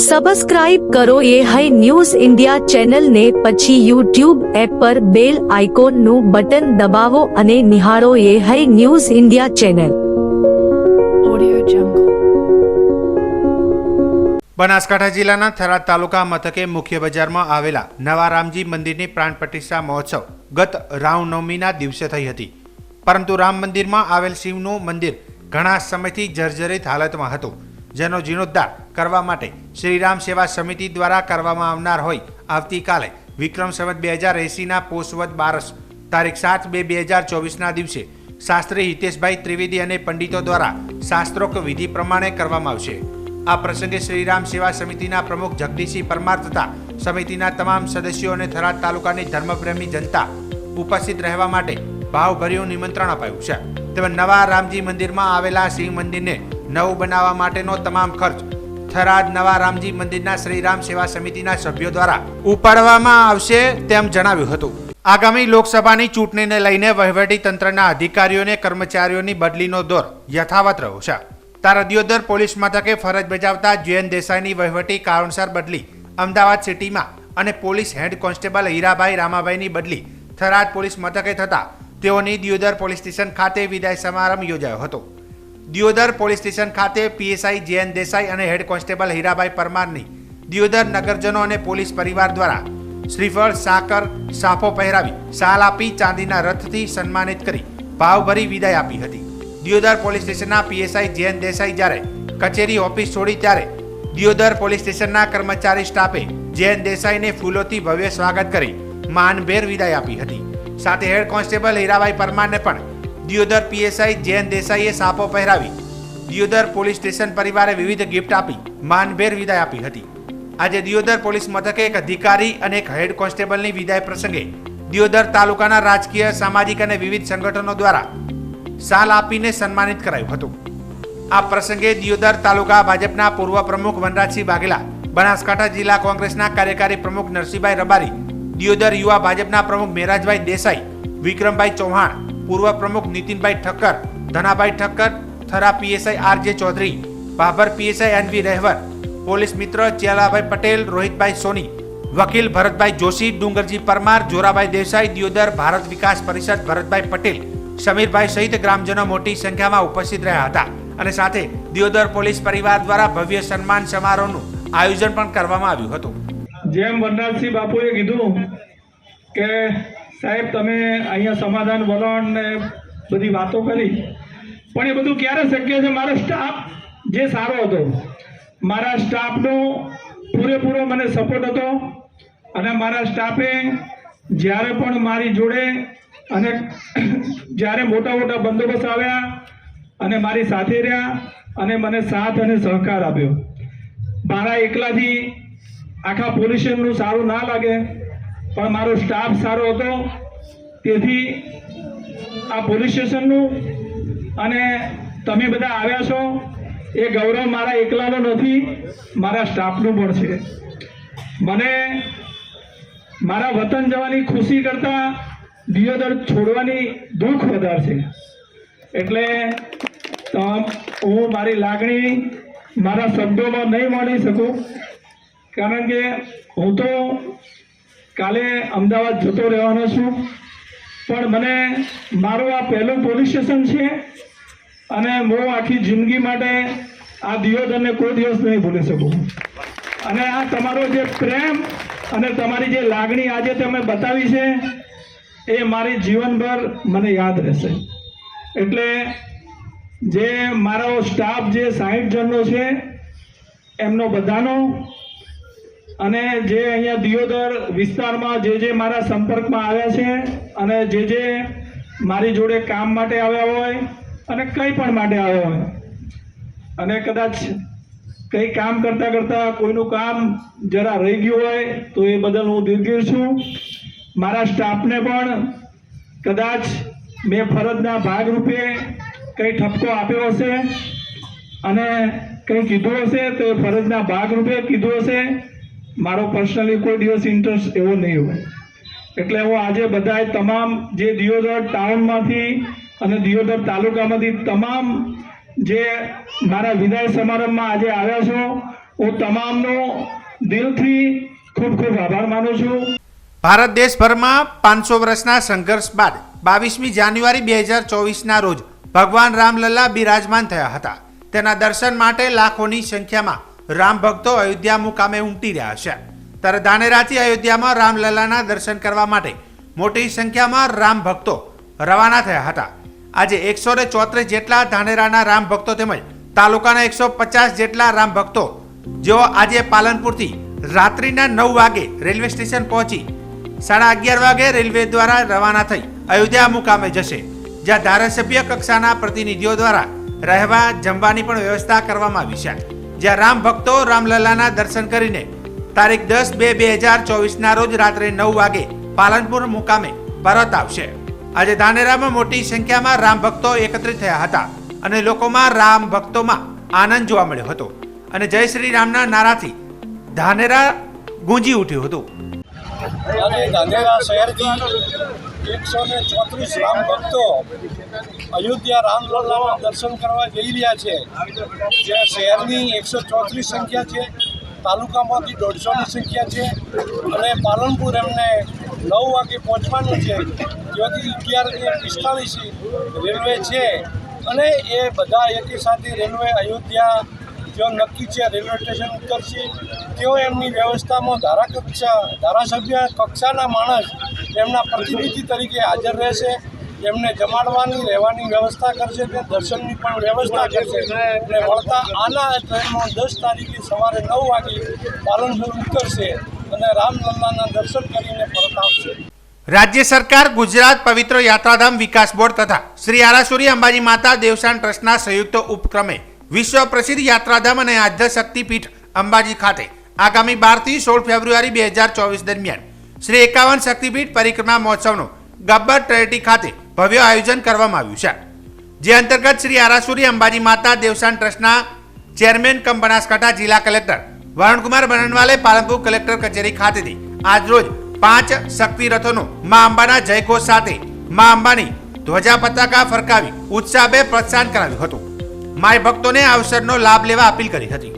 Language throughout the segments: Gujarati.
સબસ્ક્રાઇબ કરો એ હાઈ ન્યૂઝ ઇન્ડિયા ચેનલને, પછી યુટ્યુબ એપ પર બેલ આઇકોનનું બટન દબાવો અને નિહાળો એ hi news India channel. Banaskantha જિલ્લાના થરાદ તાલુકા મથકે મુખ્ય બજારમાં આવેલા નવા રામજી મંદિરની પ્રાણ પ્રતિષ્ઠા મહોત્સવ ગત રામનવમીના દિવસે થઈ હતી. પરંતુ રામ મંદિરમાં આવેલ શિવનું મંદિર ઘણા સમયથી જર્જરિત હાલતમાં હતું, જેનો જીર્ણોદ્ધાર કરવા માટે શ્રીરામ સેવા સમિતિ દ્વારા કરવામાં આવનાર હોય આવતીકાલે વિક્રમ સંવત 2080ના પોષવદ 12 તારીખ 7/2/2024ના દિવસે શાસ્ત્રી હિતેશભાઈ ત્રિવેદી અને પંડિતો દ્વારા શાસ્ત્રોક્ત વિધિ પ્રમાણે કરવામાં આવશે. આ પ્રસંગે શ્રીરામ સેવા સમિતિના પ્રમુખ જગદીશસિંહ પરમાર તથા સમિતિના તમામ સદસ્યો અને થરાદ તાલુકાની ધર્મપ્રેમી જનતા ઉપસ્થિત રહેવા માટે ભાવભર્યું નિમંત્રણ અપાયું છે. તેમજ નવા રામજી મંદિરમાં આવેલા શિવ મંદિરને નવું બનાવવા માટેનો તમામ ખર્ચ થરાદ નવા રામજી મંદિરના શ્રીરામ સેવા સમિતિના સભ્યો દ્વારા ઉપાડવામાં આવશે તેમ જણાવ્યું હતું. આગામી લોકસભાની ચૂંટણીને લઈને વહીવટી તંત્રના અધિકારીઓને કર્મચારીઓની બદલીનો દોર યથાવત રહ્યો છે. તારદિયોદર પોલીસ મથકે ફરજ બજાવતા જયંત દેસાઈની વહીવટી કારણસર બદલી અમદાવાદ સિટીમાં અને પોલીસ હેડ કોન્સ્ટેબલ હીરાભાઈ રામાભાઈની બદલી થરાદ પોલીસ મથકે થતા તેઓની દિયોદર પોલીસ સ્ટેશન ખાતે વિદાય સમારંભ યોજાયો હતો. દિયોદર પોલીસ સ્ટેશન ખાતે પીએસઆઈ જયંત દેસાઈ અને હેડ કોન્સ્ટેબલ હીરાભાઈ પરમારની દિયોદર નગરજનો અને પોલીસ પરિવાર દ્વારા શ્રીફળ, સાકર, સાફો પહેરાવી શાલ આપી ચાંદીના રથથી સન્માનિત કરી ભાવભરી વિદાય આપી હતી. દિયોદર પોલીસ સ્ટેશનના પીએસઆઈ જયંત દેસાઈ જ્યારે કચેરી ઓફિસ છોડી ત્યારે દિયોદર પોલીસ સ્ટેશનના કર્મચારી સ્ટાફે જયંત દેસાઈને ફૂલોથી ભવ્ય સ્વાગત કરી માનભેર વિદાય આપી હતી. સાથે હેડ કોન્સ્ટેબલ હીરાભાઈ પરમારને પણ દિયોદર પીએસઆઈ જયંત દેસાઈએ સાપો પહેરાવી દિયોદર પોલીસ સ્ટેશન પરિવારે વિવિધ ગિફ્ટ આપી માનભેર વિદાય આપી હતી. આજે દિયોદર પોલીસ મથકે એક અધિકારી અને એક હેડ કોન્સ્ટેબલની વિદાય પ્રસંગે દિયોદર તાલુકાના રાજકીય, સામાજિક અને વિવિધ સંગઠનો દ્વારા શાલ આપીને સન્માનિત કરાયું હતું. આ પ્રસંગે દિયોદર તાલુકા ભાજપના પૂર્વ પ્રમુખ વનરાજસિંહ વાઘેલા, બનાસકાંઠા જિલ્લા કોંગ્રેસના કાર્યકારી પ્રમુખ નરસિંહભાઈ રબારી, દિયોદર યુવા ભાજપના પ્રમુખ મેરાજભાઈ દેસાઈ, વિક્રમભાઈ ચૌહાણ, પૂર્વ પ્રમુખ Nitinbhai Thakkar, Dhanabhai Thakkar, Thara PSI RJ Chaudhary, Babar PSI NV Rahevar, police મિત્ર ચેલાભાઈ પટેલ, રોહિતભાઈ સોની, વકીલ ભરતભાઈ જોશી, ડુંગરજી પરમાર, જોરાભાઈ દેસાઈ, દિયોદર ભારત વિકાસ પરિષદ ભરતભાઈ પટેલ, સમીરભાઈ સહિત ગ્રામજનો મોટી સંખ્યામાં ઉપસ્થિત રહ્યા હતા. અને સાથે દિયોદર પોલીસ પરિવાર દ્વારા ભવ્ય સન્માન સમારોહનું આયોજન પણ કરવામાં આવ્યું હતું. જેમ વનરાજસિંહ બાપુએ કીધું કે સાહેબ તમે અહીંયા સમાધાન વલણ ને બધી વાતો કરી, પણ એ બધું ક્યારે શક્ય છે? મારો સ્ટાફ જે સારો હતો, મારા સ્ટાફનો પૂરેપૂરો મને સપોર્ટ હતો અને મારા સ્ટાફે જ્યારે પણ મારી જોડે અને જ્યારે મોટા મોટા બંદોબસ્ત આવ્યા અને મારી સાથે રહ્યા અને મને સાથ અને સહકાર આપ્યો. મારા એકલાથી આખા પોલીસ સ્ટેશનનું સારું ના લાગે, પણ મારો સ્ટાફ સારો હતો, તેથી આ પોલીસ સ્ટેશનનું અને તમે બધા આવ્યા છો એ ગૌરવ મારા એકલાનો નથી, મારા સ્ટાફનું પણ છે. મને મારા વતન જવાની ખુશી કરતાં દિયોદર છોડવાની દુઃખ વધારે છે. એટલે હું મારી લાગણી મારા શબ્દોમાં નહીં માણી શકું, કારણ કે હું તો કાલે અમદાવાદ જતો રહેવાનો છું, પણ મને મારું આ પહેલું પોલીસ સ્ટેશન છે અને હું આખી જિંદગી માટે આ દિયોદરને કોઈ દિવસ નહીં ભૂલી શકું. અને આ તમારો જે પ્રેમ અને તમારી જે લાગણી આજે તમે બતાવી છે એ મારી જીવનભર મને યાદ રહેશે. એટલે જે મારો સ્ટાફ જે 60 જણનો છે એમનો બધાનો, અને જે અહીંયા દિયોદર વિસ્તારમાં જે મારા સંપર્કમાં આવ્યા છે અને જે મારી જોડે કામ માટે આવ્યા હોય અને કંઈ પણ માટે આવ્યા હોય, અને કદાચ કંઈ કામ કરતાં કરતાં કોઈનું કામ જરા રહી ગયું હોય તો એ બદલ હું દિલગીર છું. મારા સ્ટાફને પણ કદાચ મેં ફરજના ભાગરૂપે કંઈ ઠપકો આપ્યો હશે અને કંઈ કીધું હશે તો એ ફરજના ભાગરૂપે કીધું હશે. મારો પર્સનલી કોઈ દિવસ ઇન્ટરેસ્ટ એવો નહીં હોય. એટલે હું આજે બધાએ તમામ જે દિયોદર ટાઉનમાંથી અને દિયોદર તાલુકામાંથી તમામ જે મારા વિદાય સમારંભમાં આજે આવ્યા છો હું તમામનો દિલથી ખૂબ ખૂબ આભાર માનું છું. ભારત દેશભરમાં 500 વર્ષના સંઘર્ષ બાદ 22મી જાન્યુઆરી 2024ના રોજ ભગવાન રામલલ્લા બિરાજમાન થયા હતા. તેના દર્શન માટે લાખોની સંખ્યામાં રામ ભક્તો અયોધ્યા મુકામે ઉમટી રહ્યા છે. ત્યારે ધાનેરાથી અયોધ્યામાં રામલલ્લાના દર્શન કરવા માટે મોટી સંખ્યામાં રામ ભક્તો રવાના થયા હતા. આજે 134 જેટલા ધાનેરાના રામ ભક્તો તેમજ તાલુકાના 150 જેટલા રામ ભક્તો જેઓ આજે પાલનપુરથી રાત્રિના 9 વાગે રેલવે સ્ટેશન પહોંચી 11:30 વાગે રેલવે દ્વારા રવાના થઈ અયોધ્યા મુકામે જશે, જ્યાં ધારાસભ્ય કક્ષાના પ્રતિનિધિઓ દ્વારા રહેવા જમવાની પણ વ્યવસ્થા કરવામાં આવી છે. જ્યાં રામ ભક્તો રામલલ્લાના દર્શન કરીને તારીખ 10/2/2024ના રોજ રાત્રે 9 વાગે પાલનપુર મુકામે પરત આવશે. આજે ધાનેરામાં મોટી સંખ્યામાં રામ ભક્તો એકત્રિત થયા હતા અને લોકોમાં રામ ભક્તોમાં આનંદ જોવા મળ્યો હતો અને જય શ્રી રામના નારાથી ધાનેરા ગુંજી ઉઠ્યું હતું. આજે ધાનેરા શહેરથી 134 રામ ભક્તો અયોધ્યા રામલલ્લાના દર્શન કરવા જઈ રહ્યા છે. જે શહેરની 134 સંખ્યા છે, તાલુકામાંથી 150ની સંખ્યા છે અને પાલનપુર એમને 9 વાગે પહોંચવાનું છે. જેથી 11:45 રેલવે છે અને એ બધા એકી સાથે રેલવે અયોધ્યા જો નક્કી છે રેલવે સ્ટેશન ઉતરશે. તેઓ એમની વ્યવસ્થામાં ધારાસભ્ય કક્ષાના માણસ એમના પ્રતિનિધિ તરીકે હાજર રહેશે. એમને જમાડવાની રહેવાની વ્યવસ્થા કરશે, તે દર્શનની પણ વ્યવસ્થા કરશે અને વળતા આના ટ્રેનમાં 10 તારીખે સવારે 9 વાગે પાલનપુર ઉતરશે અને રામલલ્લાના દર્શન કરીને પરત આવશે. રાજ્ય સરકાર, ગુજરાત પવિત્ર યાત્રાધામ વિકાસ બોર્ડ તથા શ્રી આરાસુરી અંબાજી માતા દેવસ્થાન ટ્રસ્ટના સંયુક્ત ઉપક્રમે વિશ્વ પ્રસિદ્ધ યાત્રાધામ અને આદ્ય શક્તિપીઠ અંબાજી ખાતે આગામી 12 થી 16 ફેબ્રુઆરી 2024 દરમિયાન શ્રી 51 શક્તિપીઠ પરિક્રમા મહોત્સવનું ગબ્બર તળેટી ખાતે ભવ્ય આયોજન કરવામાં આવ્યું છે. જે અંતર્ગત શ્રી આરાસુરી અંબાજી માતા દેવસ્થાન ટ્રસ્ટના ચેરમેન કમ બનાસકાંઠા જિલ્લા કલેક્ટર વરુણકુમાર બરનવાલે પાલનપુર કલેક્ટર કચેરી ખાતેથી આજરોજ 5 શક્તિ રથોનું મા અંબાના જયઘોષ સાથે મા અંબાની ધ્વજા પતાકા ફરકાવી ઉત્સાહભેર પ્રોત્સાહન કરાવ્યું હતું. માય ભક્તોને આ અવસરનો લાભ લેવા અપીલ કરી હતી.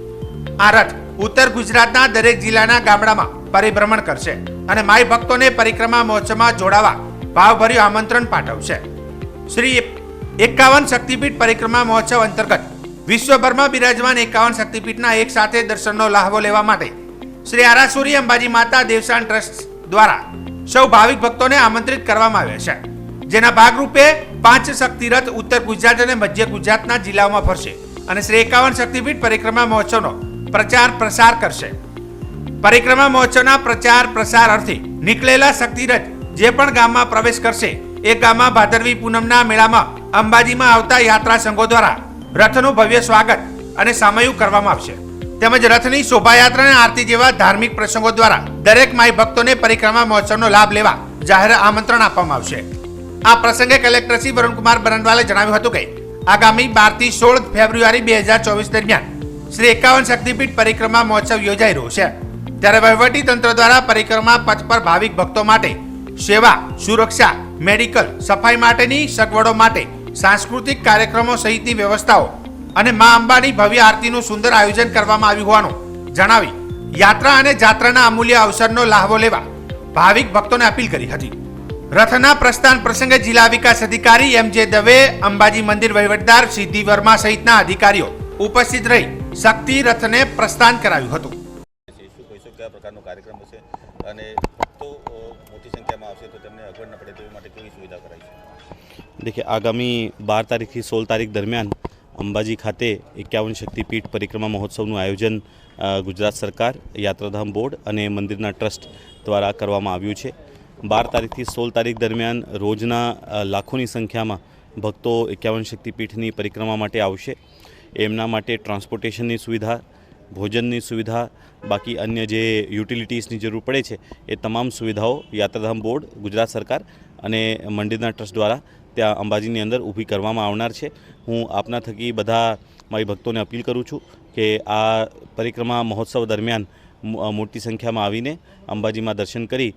આ રથ ઉત્તર ગુજરાતના દરેક જિલ્લાના ગામડામાં પરિભ્રમણ કરશે અને માય ભક્તોને પરિક્રમા મહોત્સવમાં જોડાવા ભાવભર્યું આમંત્રણ પાઠવશે. શ્રી 51 શક્તિપીઠ પરિક્રમા મહોત્સવ અંતર્ગત વિશ્વભરમાં બિરાજમાન 51 શક્તિપીઠના એક સાથે દર્શનનો લાહવો લેવા માટે શ્રી આરાસુરી અંબાજી માતા દેવસ્થાન ટ્રસ્ટ દ્વારા સૌ ભાવિક ભક્તોને આમંત્રિત કરવામાં આવ્યા છે. જેના ભાગરૂપે 5 શક્તિરથ ઉત્તર ગુજરાત અને મધ્ય ગુજરાતના જિલ્લાઓમાં ફરશે અને શ્રી 51 શક્તિપીઠ પરિક્રમા મહોત્સવનો પ્રચાર પ્રસાર કરશે. પરિક્રમા મહોત્સવના પ્રચાર પ્રસાર અર્થે નીકળેલા શક્તિરથ જે પણ ગામમાં પ્રવેશ કરશે એ ગામમાં ભાદરવી પૂનમના મેળામાં અંબાજીમાં આવતા યાત્રા સંઘો દ્વારા રથનું ભવ્ય સ્વાગત અને સામયું કરવામાં આવશે. તેમજ રથની શોભાયાત્રા અને આરતી જેવા ધાર્મિક પ્રસંગો દ્વારા દરેક માઈ ભક્તોને પરિક્રમા મહોત્સવનો લાભ લેવા જાહેર આમંત્રણ આપવામાં આવશે. આ પ્રસંગે કલેક્ટર શ્રી વરુણકુમાર બરનવાલે જણાવ્યું હતું કે આગામી 12 થી 16 ફેબ્રુઆરી 2024 દરમિયાન શ્રી 51 શક્તિપીઠ પરિક્રમા મહોત્સવ યોજાઈ રહ્યો છે. ત્યારે વહીવટી તંત્ર દ્વારા પરિક્રમા પથ પર ભાવિક ભક્તો માટે સેવા, સુરક્ષા, મેડિકલ, સફાઈ માટેની સગવડો માટે સાંસ્કૃતિક કાર્યક્રમો સહિતની વ્યવસ્થાઓ અને મા અંબાની ભવ્ય આરતીનું સુંદર આયોજન કરવામાં આવ્યું હોવાનું જણાવી યાત્રા અને જાત્રાના અમૂલ્ય અવસરનો લાહવો લેવા ભાવિક ભક્તોને અપીલ કરી હતી. રથના પ્રસ્થાન પ્રસંગે જિલ્લા વિકાસ અધિકારી એમ.જે. દવે, અંબાજી મંદિર વહીવટદાર સિદ્ધિ વર્મા સહિતના અધિકારીઓ ઉપસ્થિત રહી શક્તિ રથને પ્રસ્થાન કરાવ્યું હતું. કયા પ્રકારનો કાર્યક્રમ હશે અને ભક્તો મોટી સંખ્યામાં આવશે તો તેમને અગવડ ન પડે તે માટે કેવી સુવિધા કરાઈ છે? देखिए आगामी 12 તારીખથી 16 તારીખ દરમિયાન અંબાજી ખાતે 51 શક્તિપીઠ પરિક્રમા મહોત્સવનું આયોજન ગુજરાત સરકાર, યાત્રાધામ બોર્ડ અને મંદિરના ટ્રસ્ટ દ્વારા કરવામાં આવ્યું છે. 12 તારીખથી 16 તારીખ દરમિયાન રોજના લાખોની સંખ્યામાં ભક્તો 51 શક્તિપીઠની પરિક્રમા માટે આવશે. એમના માટે ટ્રાન્સપોર્ટેશનની સુવિધા, ભોજનની સુવિધા, બાકી અન્ય જે યુટિલિટીઝની જરૂર પડે છે એ તમામ સુવિધાઓ યાત્રાધામ બોર્ડ, ગુજરાત સરકાર અને મંદિરના ટ્રસ્ટ દ્વારા ત્યાં અંબાજીની અંદર ઊભી કરવામાં આવનાર છે. હું આપના થકી બધા મારી ભક્તોને અપીલ કરું છું કે આ પરિક્રમા મહોત્સવ દરમિયાન મોટી સંખ્યામાં આવીને અંબાજીમાં દર્શન કરી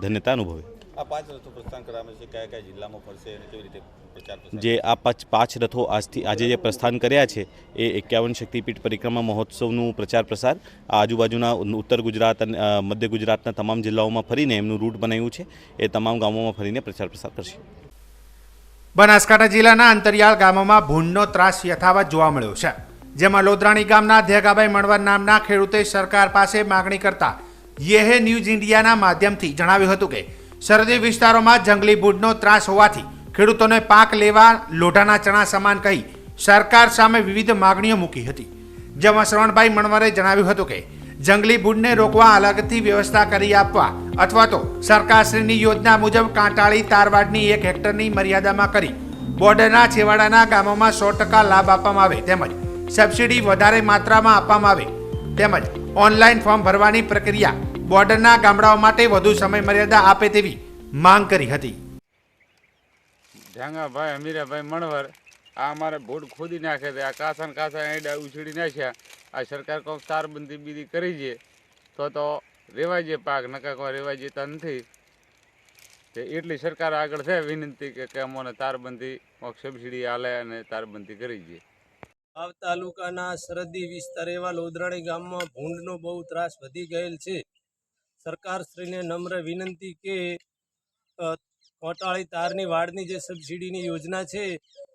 ધન્યતા અનુભવે. આ 5 રથો પ્રસ્થાન કરવામાં છે, કયા કયા જિલ્લામાં ફરશે અને કેવી રીતે પ્રચાર પ્રસાર? જે આ પાંચ રથો આજે જે પ્રસ્થાન કર્યા છે એ 51 શક્તિપીઠ પરિક્રમા મહોત્સવનું પ્રચાર પ્રસાર આ આજુબાજુના ઉત્તર ગુજરાત અને મધ્ય ગુજરાતના તમામ જિલ્લાઓમાં ફરીને એમનું રૂટ બનાવ્યું છે. એ તમામ ગામોમાં ફરીને પ્રચાર પ્રસાર કરશે. બનાસકાંઠા જિલ્લાના અંતરિયાળ ગામોમાં ભૂંડનો ત્રાસ યથાવત જોવા મળ્યો છે, જેમાં લોધરાણી ગામના ધેગાભાઈ મણવર નામના ખેડૂતે સરકાર પાસે માગણી કરતા યે ન્યૂઝ ઇન્ડિયાના માધ્યમથી જણાવ્યું હતું કે સરહદી વિસ્તારોમાં જંગલી ભૂંડનો ત્રાસ હોવાથી ખેડૂતોને પાક લેવા લોઢાના ચણા સમાન કહી સરકાર સામે વિવિધ માગણીઓ મૂકી હતી. જેમાં શ્રવણભાઈ મણવરે જણાવ્યું હતું કે જંગલી ભૂંડને રોકવા અલગથી વ્યવસ્થા કરી આપવા અથવા તો સરકારશ્રીની યોજના મુજબ કાંટાળી તારવાડની 1 હેક્ટરની મર્યાદામાં કરી બોર્ડરના છેવાડાના ગામોમાં 100% લાભ આપવામાં આવે તેમજ સબસિડી વધારે માત્રામાં આપવામાં આવે તેમજ ઓનલાઈન ફોર્મ ભરવાની પ્રક્રિયા બોર્ડરના ગામડાઓ માટે વધુ સમય મર્યાદા આપે તેવી માંગ કરી હતી. ઢાંગાભાઈ અમીરાભાઈ મણવર આ અમારે ભૂંડ ખોદી નાખે છે, આ કાસા એડા ઉછળી નાખ્યા. આ સરકાર કોઈ તારબંધી બીજી કરી છે તો રેવાય છે પાક, નકા કોઈ રેવાય જતા નથી. તે એટલી સરકાર આગળ છે વિનંતી કે અમને તારબંધી સબસિડી આલે અને તારબંધી કરી છે. વાવ તાલુકાના સરહદી વિસ્તાર એવા લોધરાણી ગામમાં ભૂંડનો બહુ ત્રાસ વધી ગયેલ છે. સરકારશ્રીને નમ્ર વિનંતી કે કોટાળી તારની વાડની જે સબસિડીની યોજના છે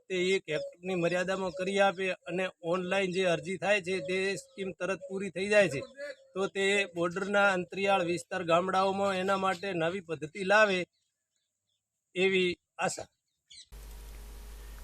તે 1 હેક્ટરની મર્યાદામાં કરી આપે અને ઓનલાઈન જે અરજી થાય છે તે સ્કીમ તરત પૂરી થઈ જાય છે તો તે બોર્ડરના અંતરિયાળ વિસ્તાર ગામડાઓમાં એના માટે નવી પદ્ધતિ લાવે એવી આશા.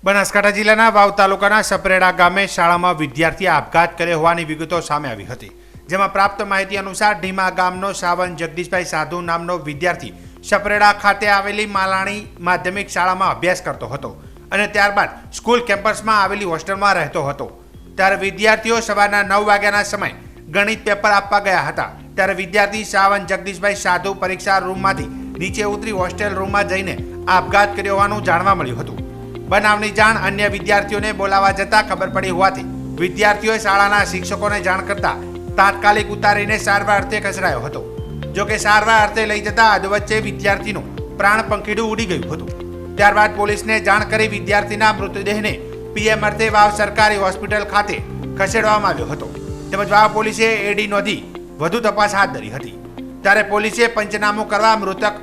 બનાસકાંઠા જિલ્લાના વાવ તાલુકાના સપરેડા ગામે શાળામાં વિદ્યાર્થીએ આપઘાત કર્યો હોવાની વિગતો સામે આવી હતી. જેમાં પ્રાપ્ત માહિતી અનુસાર ઢીમા ગામનો સાવન જગદીશભાઈ સાધુ નામનો વિદ્યાર્થી સપરેડા ખાતે આવેલી માલાણી માધ્યમિક શાળામાં અભ્યાસ કરતો હતો અને ત્યારબાદ સ્કૂલ કેમ્પસમાં આવેલી હોસ્ટેલમાં રહેતો હતો. ત્યારે વિદ્યાર્થીઓ સવારના 9 વાગ્યાના સમયે ગણિત પેપર આપવા ગયા હતા. ત્યારે વિદ્યાર્થી સાવન જગદીશભાઈ સાધુ પરીક્ષા રૂમમાંથી નીચે ઉતરી હોસ્ટેલ રૂમમાં જઈને આપઘાત કર્યો હોવાનું જાણવા મળ્યું હતું. બનાવની જાણ અન્ય વિદ્યાર્થીઓને બોલાવવા જતા ખબર પડી હોવાથી વિદ્યાર્થીઓએ શાળાના શિક્ષકોને જાણ કરતા તાત્કાલિક ઉતારીને સારવાર અર્થે ખસેડાયો હતો. જોકે સારવાર અર્થે લઈ જતા અધવચ્ચે વિદ્યાર્થીનું પ્રાણ પંખીડું ઉડી ગયું હતું. ત્યારબાદ પોલીસને જાણ કરી વિદ્યાર્થીના મૃતદેહને પીએમ અર્થે વાવ સરકારી હોસ્પિટલ ખાતે ખસેડવામાં આવ્યો હતો. તેમજ વાવ પોલીસે એડી નોંધી વધુ તપાસ હાથ ધરી હતી. ત્યારે પોલીસે પંચનામું કરવા મૃતક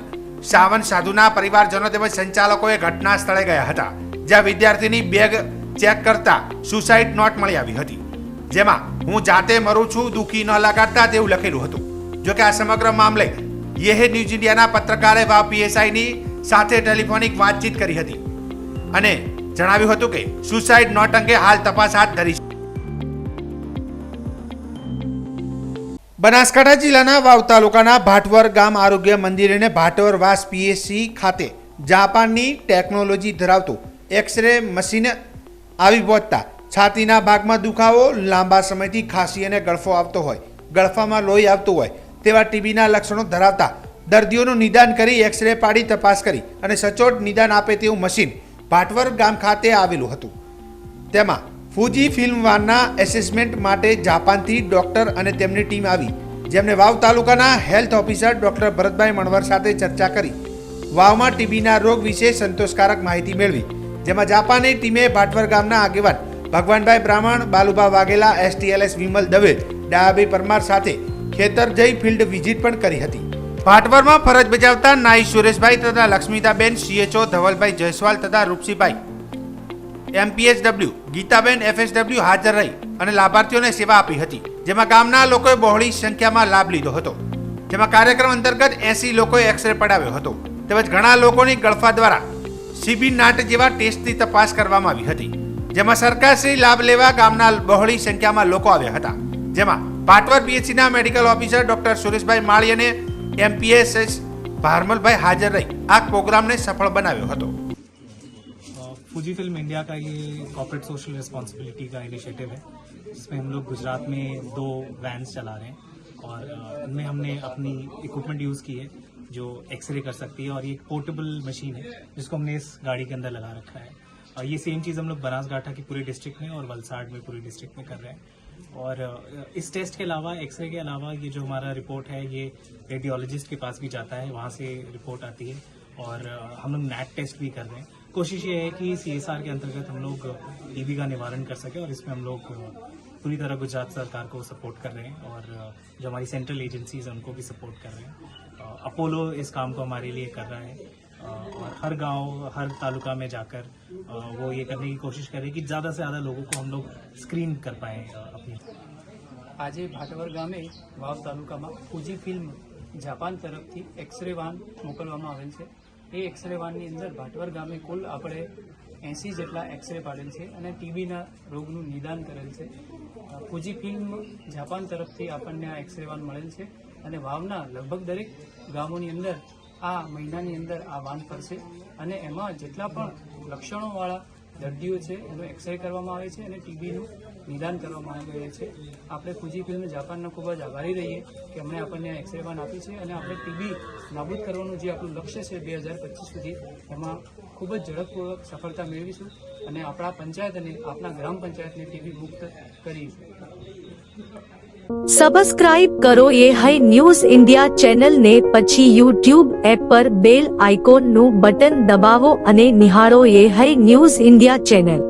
સાવન સાધુના પરિવારજનો તેમજ સંચાલકોએ ઘટના સ્થળે ગયા હતા, જ્યાં વિદ્યાર્થીની બેગ ચેક કરતા સુસાઇડ નોટ મળી આવી હતી, જેમાં હું જાતે મરું છું, દુઃખી ન લગાડતા તેવું લખેલું હતું. જોકે આ સમગ્ર મામલે યે ન્યૂઝ ઇન્ડિયાના પત્રકારે વાવ પીએસઆઈની સાથે ટેલિફોનિક વાતચીત કરી હતી અને જણાવ્યું હતું કે સુસાઇડ નોટ અંગે હાલ તપાસ હાથ ધરી છે. બનાસકાંઠા જિલ્લાના વાવ તાલુકાના ભાટવર ગામ આરોગ્ય મંદિર અને ભાટવર વાસ પીએસસી ખાતે જાપાનની ટેકનોલોજી ધરાવતું એક્સરે મશીન આવી પહોંચતા છાતીના ભાગમાં દુખાવો, લાંબા સમયથી ખાંસી અને ગળફો આવતો હોય, ગળફામાં લોહી આવતું હોય તેવા ટીબીના લક્ષણો ધરાવતા દર્દીઓનું નિદાન કરી એક્સરે પાડી તપાસ કરી અને સચોટ નિદાન આપે તેવું મશીન ભાટવર ગામ ખાતે આવેલું હતું. તેમાં ફૂજી ફિલ્મ વાનના એસેસમેન્ટ માટે જાપાનથી ડોક્ટર અને તેમની ટીમ આવી, જેમને વાવ તાલુકાના health officer doctor Bharatbhai Manvar સાથે ચર્ચા કરી વાવમાં ટીબીના રોગ વિશે સંતોષકારક માહિતી મેળવી. જેમાં જાપાની ટીમે ભાટવર ગામના આગેવાન ભગવાનભાઈ બ્રાહ્મણ, બાલુભા વાઘેલા, એસટીએલએસ વિમલ દવે, ડાયાભાઈ પરમાર સાથે ખેતર જઈ ફિલ્ડ વિઝિટ પણ કરી હતી. ભાટવરમાં ફરજ બજાવતા નાઈ સુરેશભાઈ તથા લક્ષ્મીતાબેન, સીએચઓ ધવલભાઈ જયસ્વાલ તથા રૂપસીભાઈ એમપીએચડબલ્યુ, ગીતાબેન એફએસડબલ્યુ હાજર રહી અને લાભાર્થીઓને સેવા આપી હતી. જેમાં ગામના લોકોએ બહોળી સંખ્યામાં લાભ લીધો હતો. જેમાં કાર્યક્રમ અંતર્ગત 80 લોકોએ એક્સરે પડાવ્યો હતો. તેમજ ઘણા લોકોની ગળફા દ્વારા સીબી નાટ જેવા ટેસ્ટની તપાસ કરવામાં આવી હતી. જેમાં સરકારશ્રી લાભ લેવા ગામના બહોળી સંખ્યામાં લોકો આવ્યા હતા. જેમાં ભાટવર પીએચસીના medical officer doctor Sureshbhai Mali અને એમપીએસએસ ભારમલભાઈ હાજર રહી આ પ્રોગ્રામને સફળ બનાવ્યો હતો. फूजी फिल्म इंडिया का ये कॉर्पोरेट सोशल रिस्पॉन्सिबिलिटी का इनिशिएटिव है, जिसमें हम लोग गुजरात में 2 वैन्स चला रहे हैं और इनमें हमने अपनी इक्विपमेंट यूज़ की है जो एक्सरे कर सकती है और ये एक पोर्टेबल मशीन है जिसको हमने इस गाड़ी के अंदर लगा रखा है. और ये सेम चीज़ हम लोग बनासकांठा की पूरे डिस्ट्रिक्ट में और वलसाड़ में पूरे डिस्ट्रिक्ट में कर रहे हैं. और इस टेस्ट के अलावा, एक्सरे के अलावा ये जो हमारा रिपोर्ट है ये रेडियोलॉजिस्ट के पास भी जाता है, वहाँ से रिपोर्ट आती है और हम लोग नेट टेस्ट भी कर रहे हैं। कोशिश ये है कि CSR के अंतर्गत हम लोग टीबी का निवारण कर सकें और इसमें हम लोग पूरी तरह गुजरात सरकार को सपोर्ट कर रहे हैं और जो हमारी सेंट्रल एजेंसीज हैं उनको भी सपोर्ट कर रहे हैं। अपोलो इस काम को हमारे लिए कर रहा है और हर गांव हर तालुका में जाकर वो ये करने की कोशिश कर रहे हैं कि ज़्यादा से ज़्यादा लोगों को हम लोग स्क्रीन कर पाएँ अपनी। આજે ભાટવર ગામે વાવ તાલુકામાં ફુજી ફિલ્મ જાપાન તરફથી એક્સરે વાન મોકલવામાં આવેલ છે। એ એક્સરે વાનની અંદર ભાટવર ગામે કુલ આપણે 80 જેટલા એક્સરે પાડેલ છે અને ટીબીના રોગનું નિદાન કરેલ છે। ફુજી ફિલ્મ જાપાન તરફથી આપણને આ એક્સરે વાન મળેલ છે અને વાવના લગભગ દરેક ગામોની અંદર આ મહિનાની અંદર આ વાન ફરશે અને એમાં જેટલા પણ લક્ષણોવાળા દર્દીઓ છે એનો એક્સરે કરવામાં આવે છે અને ટીબીનું નિદાન કરવામાં આવે છે। આપણે ફુજી ફિલ્મ જાપાનના ખૂબ જ આભારી રહીએ કે અમને આપણને આ એક્સરે વાન આપી છે અને આપણે ટીબી નાબૂદ કરવાનું જે આપણું લક્ષ્ય છે 2025 સુધી એમાં ખૂબ જ ઝડપપૂર્વક સફળતા મેળવીશું અને આપણા પંચાયત અને આપણા ગ્રામ પંચાયતને ટીબી મુક્ત કરીશું। સબસ્ક્રાઇબ કરો એ હાઈ ન્યૂઝ ઇન્ડિયા ચેનલ ને પછી YouTube એપ પર બેલ આઇકોન નું બટન દબાવો અને નિહાળો એ હાઈ ન્યૂઝ ઇન્ડિયા ચેનલ।